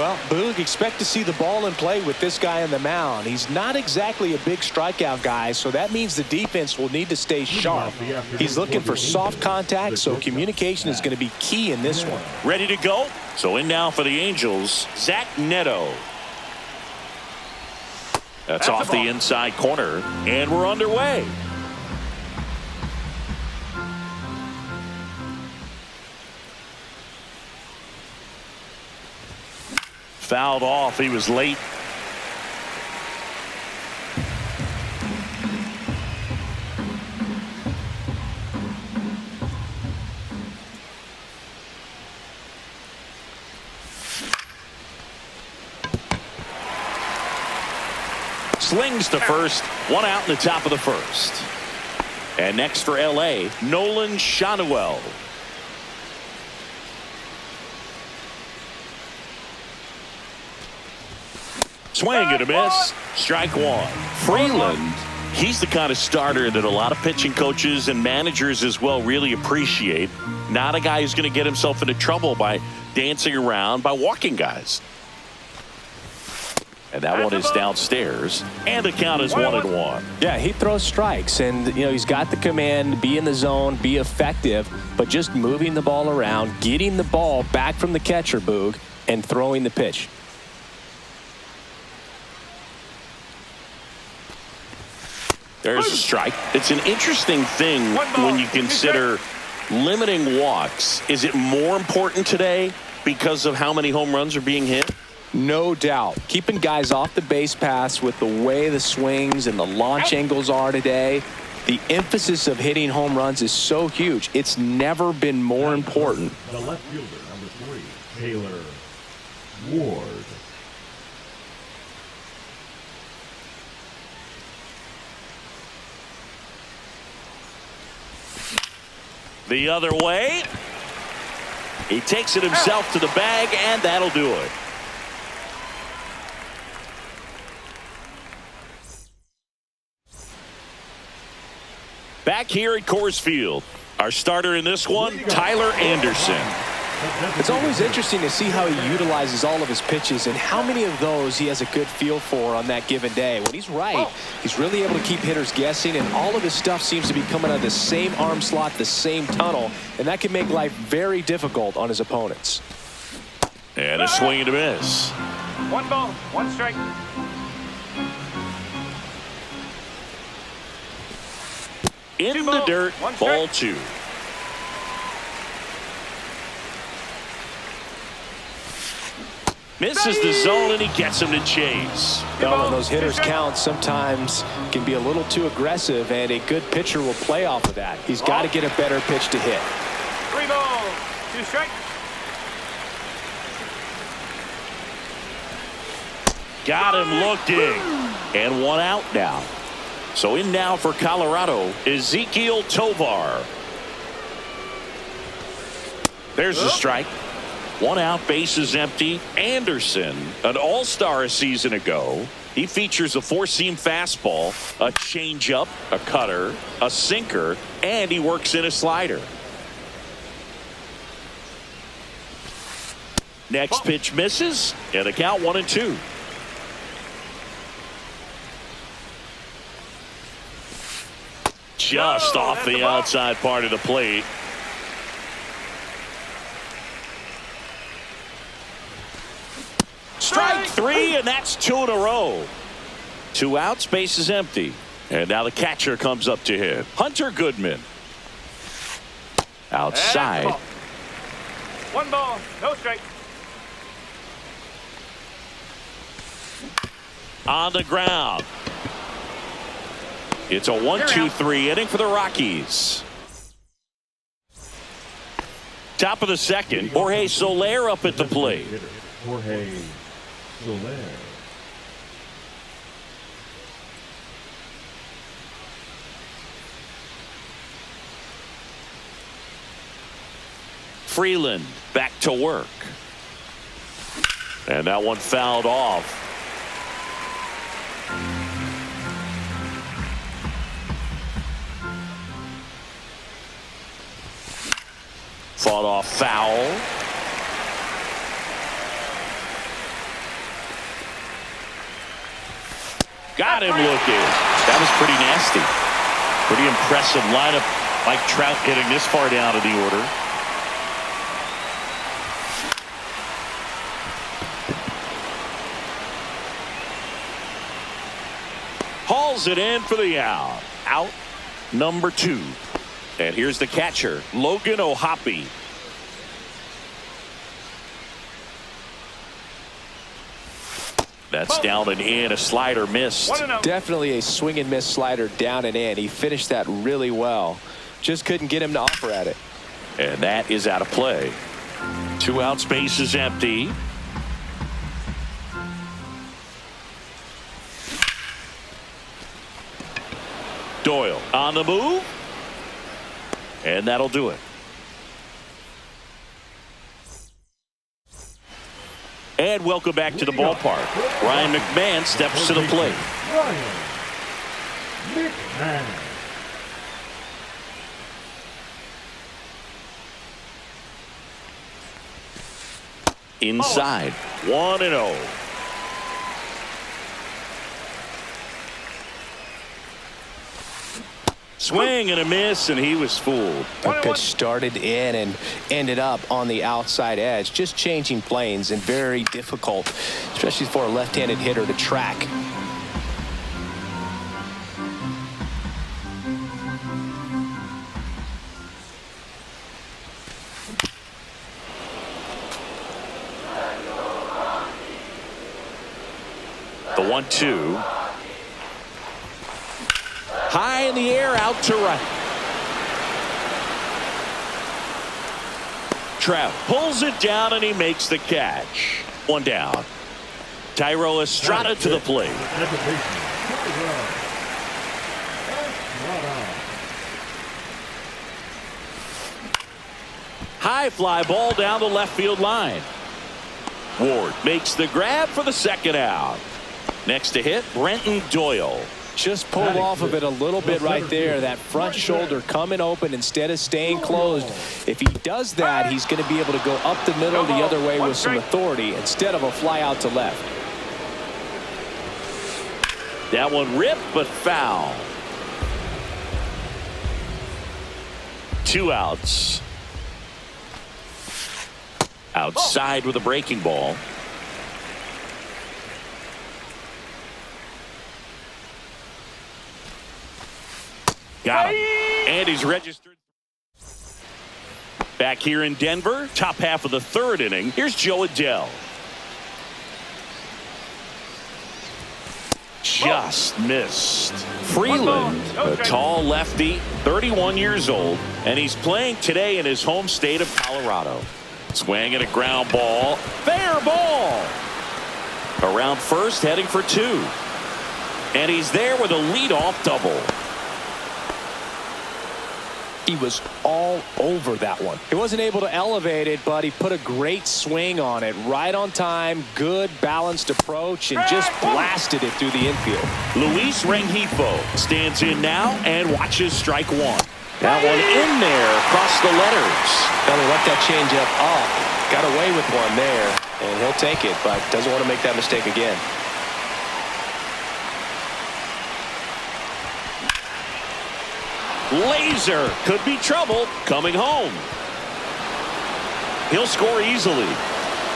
Well, Boog, expect to see the ball in play with this guy on the mound. He's not exactly a big strikeout guy, so that means the defense will need to stay sharp. He's looking for soft contact, so communication is going to be key in this one. Ready to go? So in now for the Angels, Zach Neto. That's off the inside corner, and we're underway. Fouled off. He was late. Slings to first. One out in the top of the first. And next for L.A., Nolan Schanuel. Swing and a miss. Strike one. Freeland, he's the kind of starter that a lot of pitching coaches and managers as well really appreciate. Not a guy who's going to get himself into trouble by dancing around, by walking guys. And that one is downstairs, and the count is 1-1. Yeah, he throws strikes, and he's got the command, be in the zone, be effective, but just moving the ball around, getting the ball back from the catcher, Boog, and throwing the pitch. There's a strike. It's an interesting thing when you consider limiting walks. Is it more important today because of how many home runs are being hit? No doubt. Keeping guys off the base paths with the way the swings and the launch angles are today, the emphasis of hitting home runs is so huge. It's never been more important. The left fielder, number 3, Taylor Ward. The other way. He takes it himself to the bag, and that'll do it. Back here at Coors Field, our starter in this one, Tyler Anderson. It's always interesting to see how he utilizes all of his pitches and how many of those he has a good feel for on that given day. When he's right, he's really able to keep hitters guessing, and all of his stuff seems to be coming out of the same arm slot, the same tunnel, and that can make life very difficult on his opponents. And a swing and a miss. 1 ball, 1 strike. In the dirt, ball 2. Misses the zone, and he gets him to chase. Well, when those hitters count, sometimes can be a little too aggressive, and a good pitcher will play off of that. He's got to get a better pitch to hit. 3 balls, 2 strikes. Got him looking. And 1 out now. So in now for Colorado, Ezequiel Tovar. There's the strike. 1 out, bases empty. Anderson, an all-star a season ago. He features a 4-seam fastball, a changeup, a cutter, a sinker, and he works in a slider. Next pitch misses, and the count 1-2. Just off the outside part of the plate. Strike 3, and that's 2 in a row. 2 outs, base is empty. And now the catcher comes up to hit. Hunter Goodman. Outside. 1 ball, no strike. On the ground. It's a 1-2-3 inning for the Rockies. Top of the second, Jorge Soler up at the plate. Jorge Soler. Freeland back to work. And that one fouled off. Fought off foul. Got him looking. That was pretty nasty. Pretty impressive lineup. Mike Trout getting this far down in the order. Hauls it in for the out. Out number 2. And here's the catcher, Logan O'Hoppe. That's down and in. A slider missed. Definitely a swing and miss slider down and in. He finished that really well. Just couldn't get him to offer at it. And that is out of play. 2 outs, base is empty. Doyle on the move. And that'll do it. And welcome back to the ballpark. Ryan McMahon steps to the plate. Ryan McMahon. Inside. 1-0. Swing and a miss, and he was fooled. That pitch started in and ended up on the outside edge. Just changing planes and very difficult, especially for a left-handed hitter to track. The 1-2. High in the air, out to right. Trout pulls it down and he makes the catch. 1 down. Thairo Estrada to the plate. High fly ball down the left field line. Ward makes the grab for the 2nd out. Next to hit, Brenton Doyle. Just pulled off of it a little bit right there. That front shoulder coming open instead of staying closed. If he does that, he's going to be able to go up the middle the other way with some authority instead of a fly out to left. That one ripped but foul. 2 outs. Outside with a breaking ball. Got him. And he's registered. Back here in Denver, top half of the 3rd inning. Here's Joe Adell. Just missed. Freeland, a tall lefty, 31 years old, and he's playing today in his home state of Colorado. Swing and a ground ball. Fair ball. Around first, heading for 2. And he's there with a leadoff double. He was all over that one. He wasn't able to elevate it, but he put a great swing on it. Right on time, good balanced approach, and just blasted it through the infield. Luis Rengifo stands in now and watches strike 1. That one in there across the letters. He let that changeup up. Got away with one there, and he'll take it, but doesn't want to make that mistake again. Laser could be trouble coming home. He'll score easily.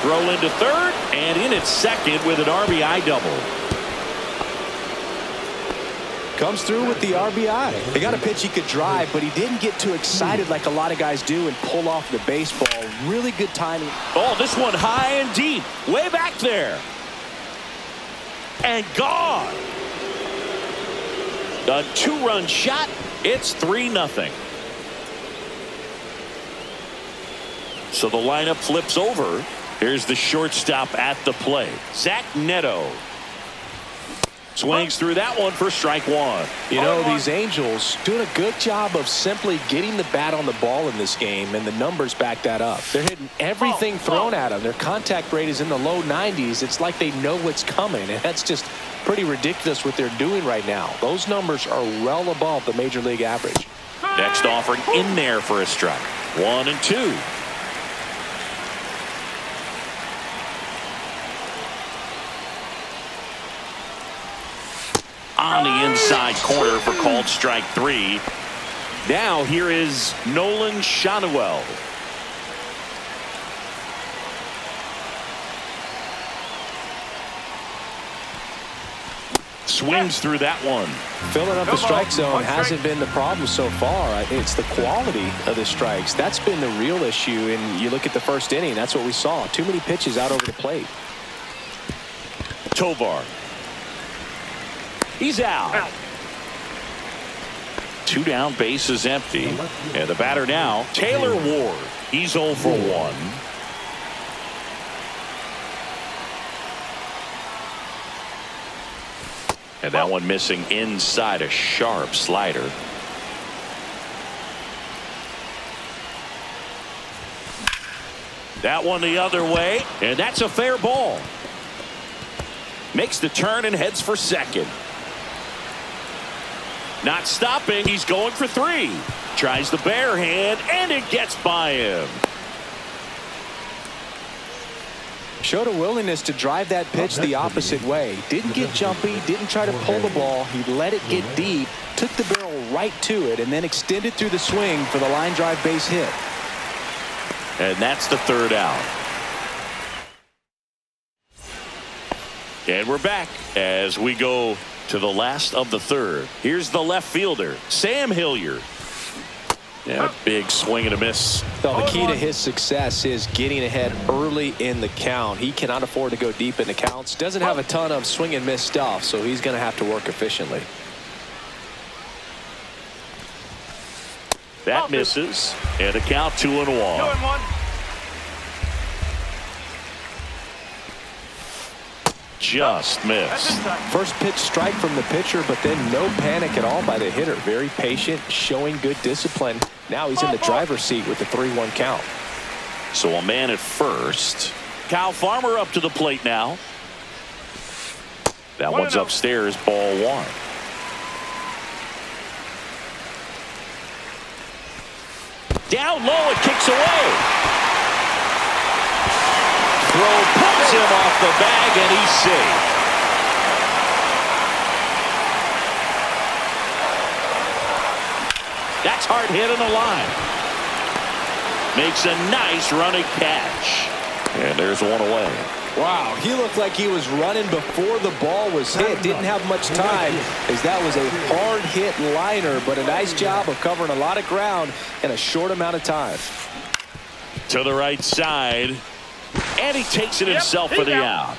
Throw into 3rd and in at 2nd with an RBI double. Comes through with the RBI. They got a pitch he could drive, but he didn't get too excited like a lot of guys do and pull off the baseball. Really good timing. Oh, this one high and deep. Way back there. And gone. A 2-run shot. It's 3-0. So the lineup flips over. Here's the shortstop at the plate. Zach Neto. Swings through that one for strike 1. You know, these Angels doing a good job of simply getting the bat on the ball in this game, and the numbers back that up. They're hitting everything thrown at them. Their contact rate is in the low 90s. It's like they know what's coming, and that's just pretty ridiculous what they're doing right now. Those numbers are well above the major league average. Next offering in there for a strike. 1-2. on the inside corner for called strike 3. Now here is Nolan Shanuel. Swings through that one. Filling up the strike zone hasn't been the problem so far. It's the quality of the strikes. That's been the real issue. And you look at the first inning, that's what we saw. Too many pitches out over the plate. Tovar. He's out. 2 down, base is empty. And the batter now, Taylor Ward. He's 0 for 1. And that one missing inside, a sharp slider. That one the other way, and that's a fair ball. Makes the turn and heads for second. Not stopping, he's going for 3. Tries the bare hand, and it gets by him. Showed a willingness to drive that pitch the opposite way. Didn't get jumpy, didn't try to pull the ball. He let it get deep, took the barrel right to it, and then extended through the swing for the line drive base hit. And that's the 3rd out. And we're back as we go to the last of the 3rd. Here's the left fielder, Sam Hilliard. Yeah, big swing and a miss. So the key to his success is getting ahead early in the count. He cannot afford to go deep in the counts. Doesn't have a ton of swing and miss stuff, so he's going to have to work efficiently. That misses, and a count 2-1. 2-1. Just missed. First pitch strike from the pitcher, but then no panic at all by the hitter. Very patient, showing good discipline. Now he's in the driver's seat with the 3-1 count. So a man at first. Kyle Farmer up to the plate now. That one's upstairs, ball 1. Down low, it kicks away. Throw puts him off the bag, and he's safe. That's hard hit on the line. Makes a nice running catch. And there's one away. Wow, he looked like he was running before the ball was hit. Didn't have much time, as that was a hard hit liner, but a nice job of covering a lot of ground in a short amount of time. To the right side. And he takes it himself for the out.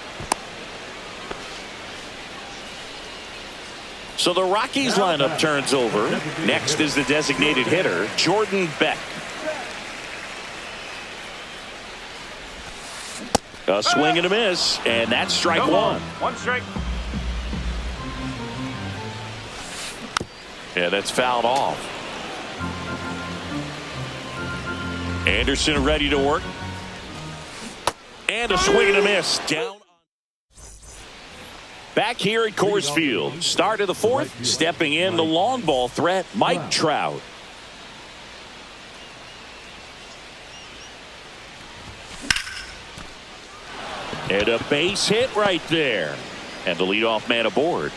So the Rockies lineup turns over. Next is the designated hitter, Jordan Beck. A swing and a miss, and that's strike 1. 1 strike. Yeah, that's fouled off. Anderson ready to work. And a swing and a miss. Down. Back here at Coors Field. Start of the 4th. Stepping in the long ball threat, Mike Trout. And a base hit right there. And the leadoff man aboard.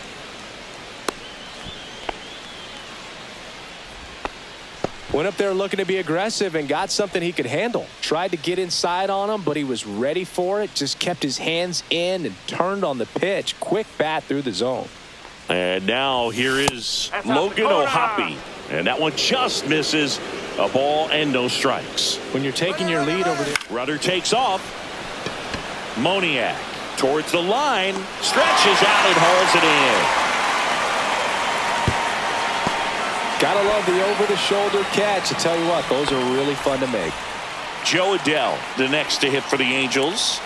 Went up there looking to be aggressive and got something he could handle. Tried to get inside on him, but he was ready for it. Just kept his hands in and turned on the pitch. Quick bat through the zone. And now here is Logan O'Hoppe. And that one just misses. A ball and no strikes. When you're taking your lead over there. Rudder takes off. Moniak towards the line. Stretches out and hauls it in. Gotta love the over-the-shoulder catch. I tell you what, those are really fun to make. Joe Adell, the next to hit for the Angels.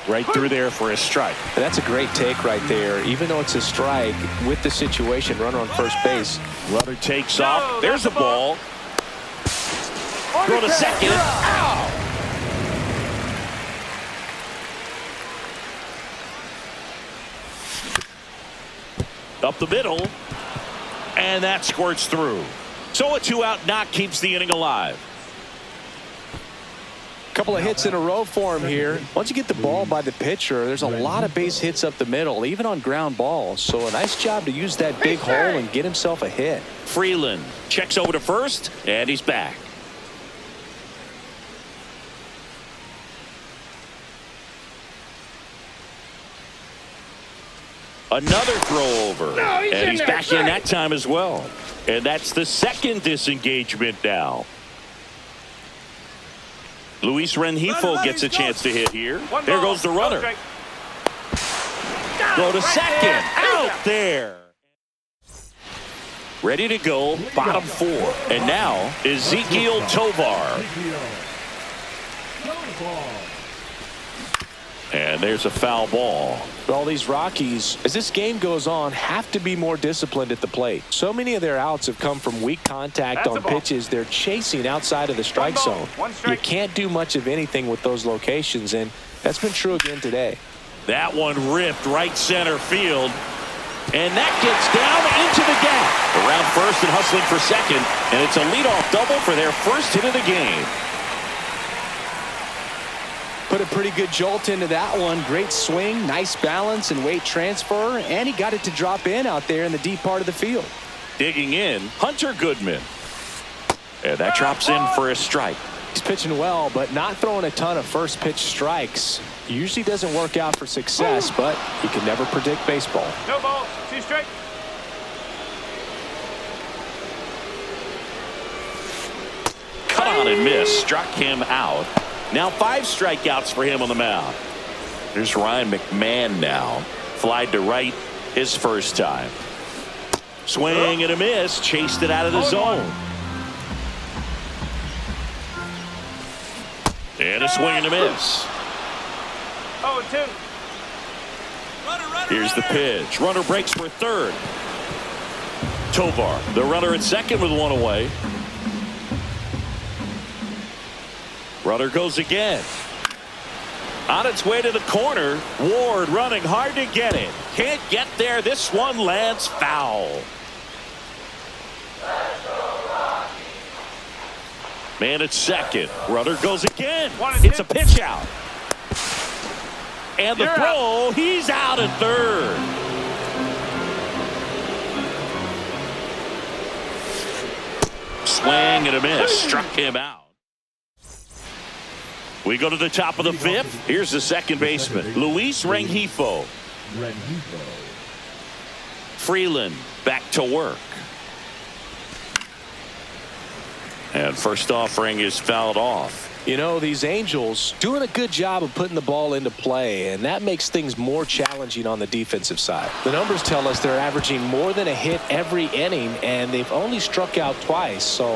Right through there for a strike. And that's a great take right there. Even though it's a strike, with the situation, runner on first base. Rudder takes off. There's the ball. Throw to second. Ow! Up the middle. And that squirts through. So a 2-out knock keeps the inning alive. Couple of hits in a row for him here. Once you get the ball by the pitcher, there's a lot of base hits up the middle, even on ground balls. So a nice job to use that big hole and get himself a hit. Freeland checks over to first, and he's back. Another throw over, and he's back in that time as well. And that's the second disengagement now. Luis Rengifo gets a chance to hit here. There goes the runner. Go to second. Out there. Ready to go, bottom four. And now, Ezequiel Tovar. And there's a foul ball. All these Rockies, as this game goes on, have to be more disciplined at the plate. So many of their outs have come from weak contact on pitches they're chasing outside of the strike zone. You can't do much of anything with those locations, and that's been true again today. That one ripped right center field. And that gets down into the gap. Around first and hustling for second. And it's a leadoff double for their first hit of the game. Put a pretty good jolt into that one. Great swing, nice balance and weight transfer, and he got it to drop in out there in the deep part of the field. Digging in, Hunter Goodman. And that drops in for a strike. He's pitching well, but not throwing a ton of first pitch strikes. Usually doesn't work out for success, but you can never predict baseball. No ball, 2 strikes. Cut on and miss, struck him out. Now 5 strikeouts for him on the mound. Here's Ryan McMahon now. Flied to right his first time. Swing and a miss. Chased it out of the zone. And a swing and a miss. 0-2. Here's the pitch. Runner breaks for third. Tovar, the runner at second with one away. Runner goes again. On its way to the corner. Ward running hard to get it. Can't get there. This one lands foul. Man at second. Runner goes again. It's a pitch out. And the throw. He's out at third. Swing and a miss. Struck him out. We go to the top of the 5th. Here's the second baseman, Luis Rengifo. Freeland back to work. And first offering is fouled off. You know, these Angels doing a good job of putting the ball into play, and that makes things more challenging on the defensive side. The numbers tell us they're averaging more than a hit every inning, and they've only struck out twice, so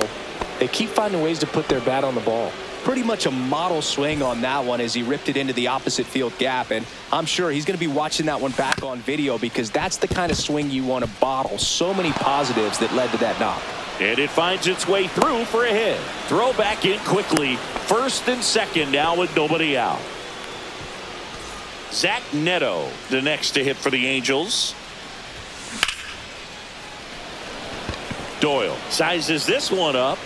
they keep finding ways to put their bat on the ball. Pretty much a model swing on that one as he ripped it into the opposite field gap, and I'm sure he's going to be watching that one back on video because that's the kind of swing you want to bottle. So many positives that led to that knock. And it finds its way through for a hit. Throw back in quickly. First and second now with nobody out. Zach Neto, the next to hit for the Angels. Doyle sizes this one up.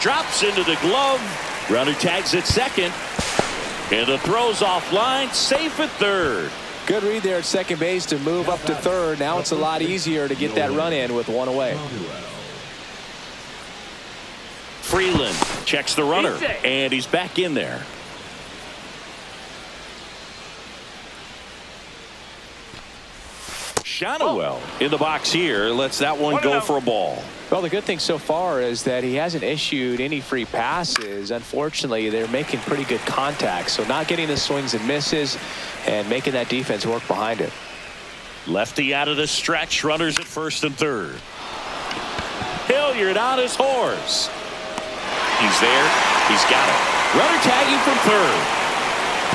Drops into the glove. Runner tags at second. And the throw's offline. Safe at third. Good read there at second base to move up to third. Now it's a lot easier to get that run in with one away. Freeland checks the runner, and he's back in there. Shonowell in the box here lets that one go for a ball. Well, the good thing so far is that he hasn't issued any free passes. Unfortunately, they're making pretty good contact, so not getting the swings and misses and making that defense work behind it. Lefty out of the stretch, runners at first and third. Hilliard on his horse. He's there. He's got it. Runner tagging from third.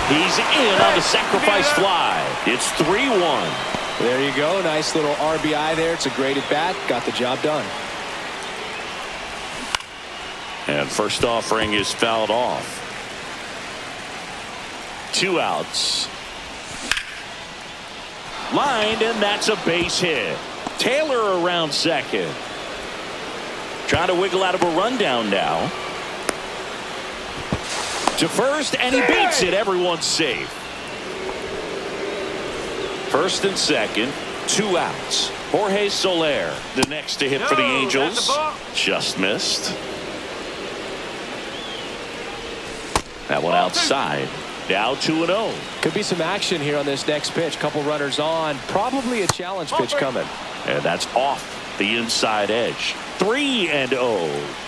He's in on the sacrifice fly. It's 3-1. There you go. Nice little RBI there. It's a great at bat. Got the job done. And first offering is fouled off. 2 outs. Lined, and that's a base hit. Taylor around second. Trying to wiggle out of a rundown now. To first, and he beats it. Everyone's safe. First and second, 2 outs. Jorge Soler, the next to hit for the Angels. Just missed. That one outside. Now 2-0. Could be some action here on this next pitch. Couple runners on. Probably a challenge pitch coming. And that's off the inside edge. 3-0.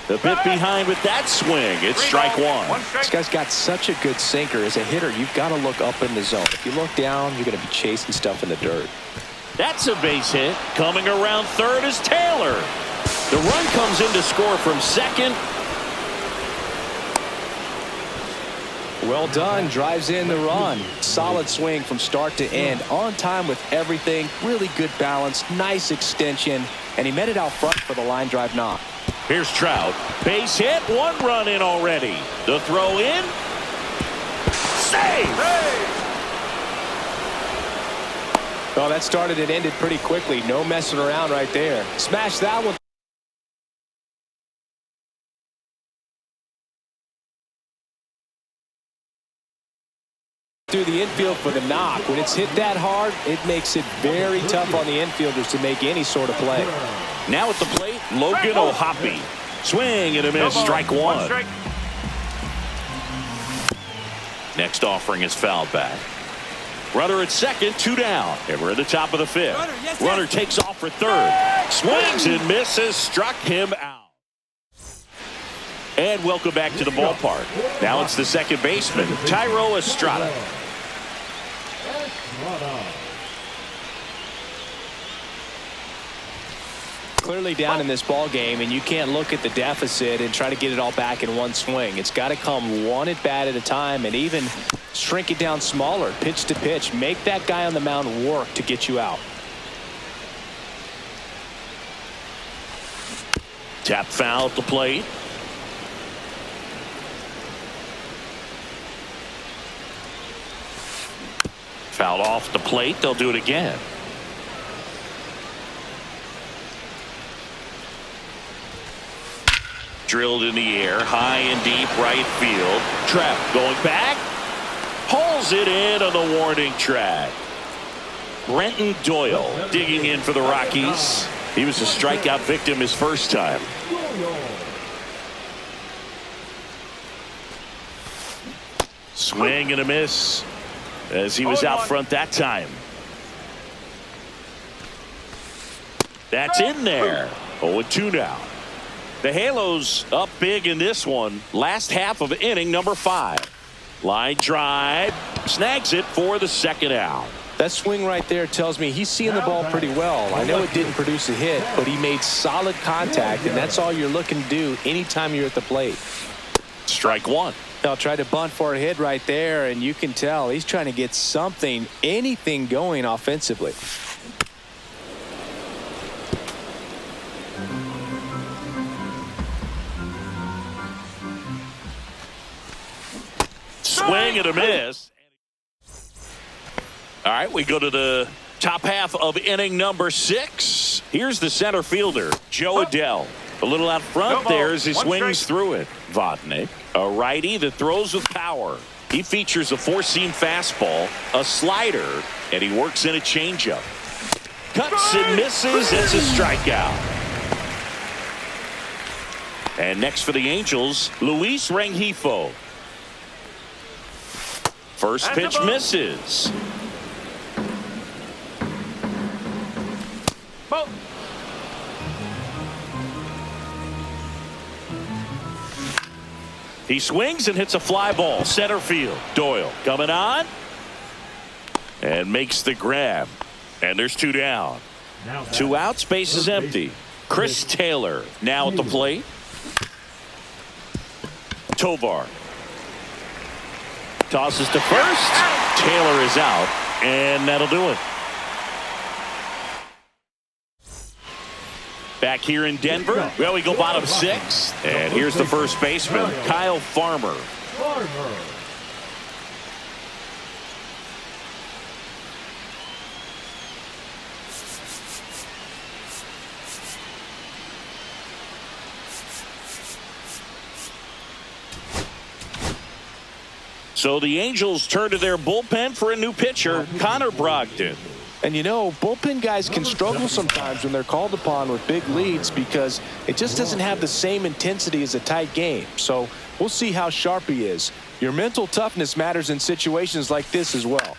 The bit behind with that swing. It's strike one. This guy's got such a good sinker. As a hitter, you've got to look up in the zone. If you look down, you're going to be chasing stuff in the dirt. That's a base hit. Coming around third is Taylor. The run comes in to score from second. Well done. Drives in the run. Solid swing from start to end. On time with everything. Really good balance. Nice extension. And he met it out front for the line drive knock. Here's Trout. Base hit. 1 run in already. The throw in. Save. Well, that started and ended pretty quickly. No messing around right there. Smash that one. Through the infield for the knock. When it's hit that hard, it makes it very tough on the infielders to make any sort of play. Now at the plate, Logan O'Hoppe. Swing and a miss. Strike one. Next offering is fouled back. Runner at second, 2 down. And we're at the top of the 5th. Runner takes off for third. Swings and misses. Struck him out. And welcome back to the ballpark. Now it's the second baseman, Thairo Estrada. Clearly down in this ball game, and you can't look at the deficit and try to get it all back in one swing. It's got to come one at bat at a time, and even shrink it down smaller, pitch to pitch. Make that guy on the mound work to get you out. Tap foul at the plate. Fouled off the plate. They'll do it again. Drilled in the air, high and deep right field. Trap going back. Pulls it in on the warning track. Brenton Doyle digging in for the Rockies. He was a strikeout victim his first time. Swing and a miss as he was out front that time. That's in there. 0-2 now. The Halos up big in this one. Last half of inning number 5. Line drive. Snags it for the second out. That swing right there tells me he's seeing the ball pretty well. I know it didn't produce a hit, but he made solid contact, and that's all you're looking to do anytime you're at the plate. Strike one. I'll try to bunt for a hit right there, and you can tell he's trying to get something, anything going offensively. Swing and a miss. All right, we go to the top half of inning number 6. Here's the center fielder, Joe Adell. A little out front there as he swings through it. Vodnik, a righty that throws with power. He features a 4-seam fastball, a slider, and he works in a changeup. Cuts and misses. It's a strikeout. And next for the Angels, Luis Rengifo. First pitch misses. He swings and hits a fly ball center field. Doyle coming on and makes the grab, and there's 2 down. 2 outs, base is empty. Chris Taylor now at the plate. Tovar tosses to first. Taylor is out, and that'll do it. Back here in Denver, well, we go bottom 6, and here's the first baseman, Kyle Farmer. So the Angels turn to their bullpen for a new pitcher, Connor Brogdon. And you know, bullpen guys can struggle sometimes when they're called upon with big leads because it just doesn't have the same intensity as a tight game. So we'll see how sharp he is. Your mental toughness matters in situations like this as well.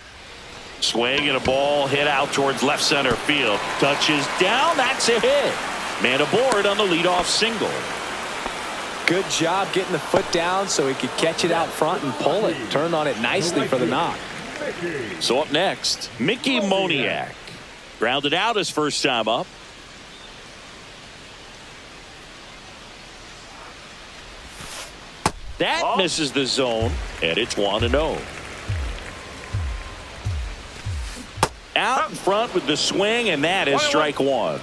Swing and a ball hit out towards left center field. Touches down. That's a hit. Man aboard on the leadoff single. Good job getting the foot down so he could catch it out front and pull it. Turned on it nicely for the knock. So up next, Mickey Moniak. Grounded out his first time up. That misses the zone, and it's 1-0. Out in front with the swing, and that is strike one.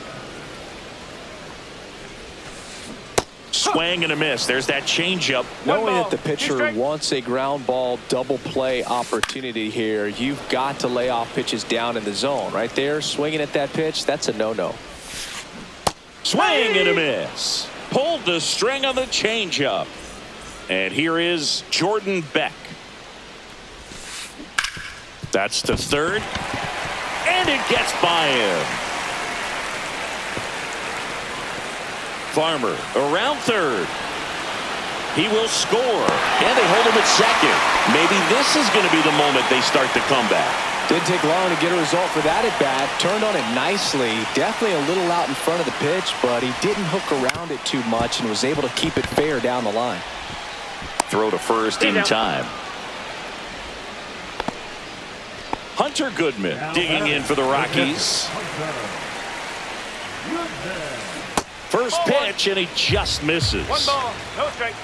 Swing and a miss. There's that changeup. Knowing that the pitcher wants a ground ball double play opportunity here, you've got to lay off pitches down in the zone. Right there, swinging at that pitch, that's a no-no. Swing and a miss. Pulled the string on the changeup. And here is Jordan Beck. That's to third. And it gets by him. Farmer around third. He will score. And they hold him at second. Maybe this is going to be the moment they start the comeback. Didn't take long to get a result for that at bat. Turned on it nicely. Definitely a little out in front of the pitch, but he didn't hook around it too much and was able to keep it fair down the line. Throw to first in time. Hunter Goodman digging in for the Rockies. First pitch, and he just misses. 1 ball, no strike.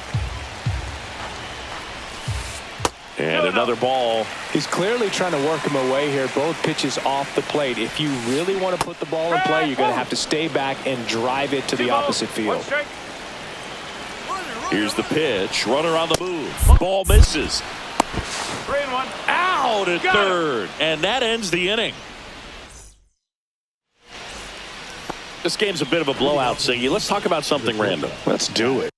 And another ball. He's clearly trying to work him away here. Both pitches off the plate. If you really want to put the ball in play, you're going to have to stay back and drive it to the opposite field. Here's the pitch. Runner on the move. Ball misses. 3-1. Out at third. And that ends the inning. This game's a bit of a blowout, Siggy. Let's talk about something random. Let's do it.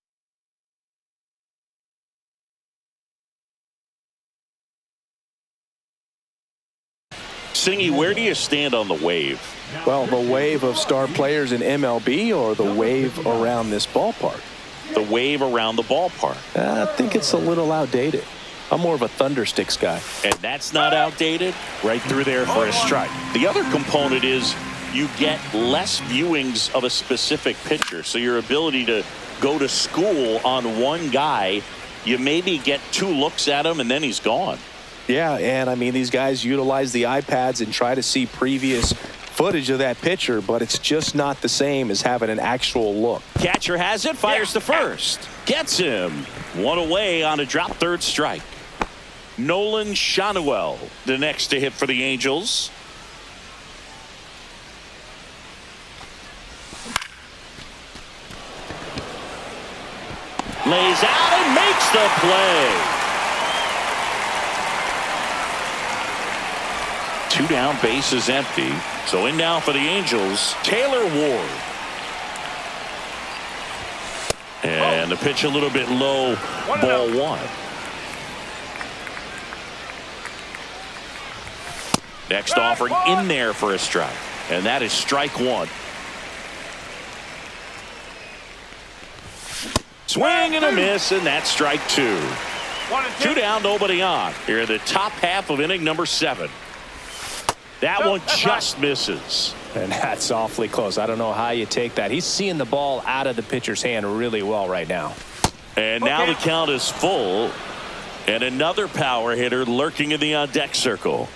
Singy, where do you stand on the wave? Well, the wave of star players in MLB or the wave around this ballpark? The wave around the ballpark. I think it's a little outdated. I'm more of a Thundersticks guy. And that's not outdated. Right through there for a strike. The other component is you get less viewings of a specific pitcher. So your ability to go to school on one guy, you maybe get 2 looks at him and then he's gone. Yeah, and I mean, these guys utilize the iPads and try to see previous footage of that pitcher, but it's just not the same as having an actual look. Catcher has it, fires to first. Gets him. 1 away on a drop third strike. Nolan Shanuel, the next to hit for the Angels. Lays out and makes the play. 2 down, bases empty. So in now for the Angels, Taylor Ward. And the pitch a little bit low, ball 1. Next offering in there for a strike. And that is strike 1. Swing and a miss, and that's strike 2. 2 down, nobody on. Here in the top half of inning number 7. That one just misses. And that's awfully close. I don't know how you take that. He's seeing the ball out of the pitcher's hand really well right now. And now the count is full. And another power hitter lurking in the on-deck circle.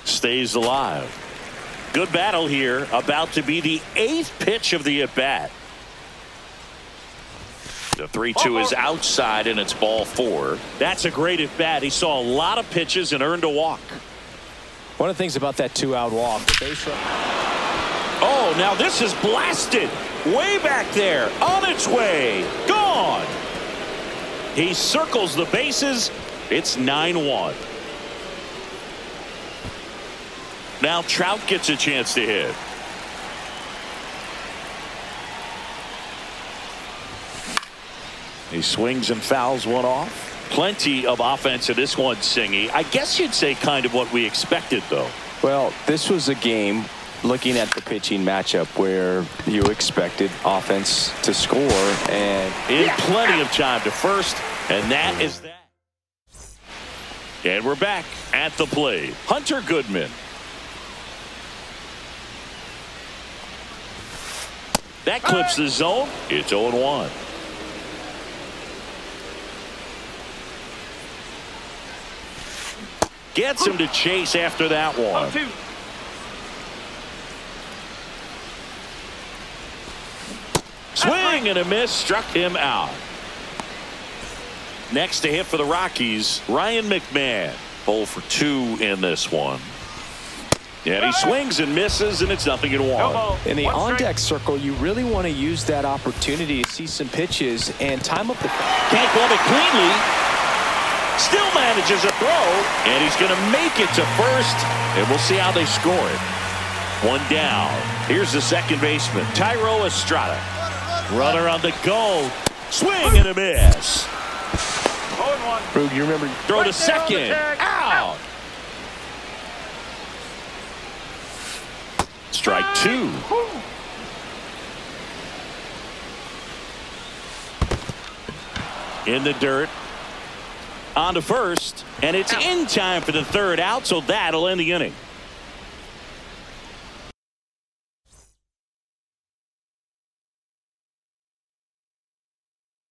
Stays alive. Good battle here. About to be the 8th pitch of the at-bat. The 3-2 is outside, and it's ball 4. That's a great at-bat. He saw a lot of pitches and earned a walk. One of the things about that 2-out walk, the base run. Oh, now this is blasted. Way back there. On its way. Gone. He circles the bases. It's 9-1. Now Trout gets a chance to hit. He swings and fouls one off. Plenty of offense in this one, Singy. I guess you'd say kind of what we expected, though. Well, this was a game, looking at the pitching matchup, where you expected offense to score. And in plenty of time to first, and that is that. And we're back at the plate. Hunter Goodman. That clips the zone. It's 0-1. Gets him to chase after that one. 0-2. Swing and a miss, struck him out. Next to hit for the Rockies, Ryan McMahon. 0 for 2 in this one. And he swings and misses, and it's 0-1. In the on-deck circle, you really want to use that opportunity to see some pitches and time up the. Can't glove it cleanly. Still manages a throw, and he's going to make it to first, and we'll see how they score it. One down. Here's the second baseman, Tyro Estrada. Runner on the go. Swing and a miss. 0-1. Rube, you remember? Throw to second. Out. Strike 2. In the dirt. On to first, and it's in time for the third out, so that'll end the inning.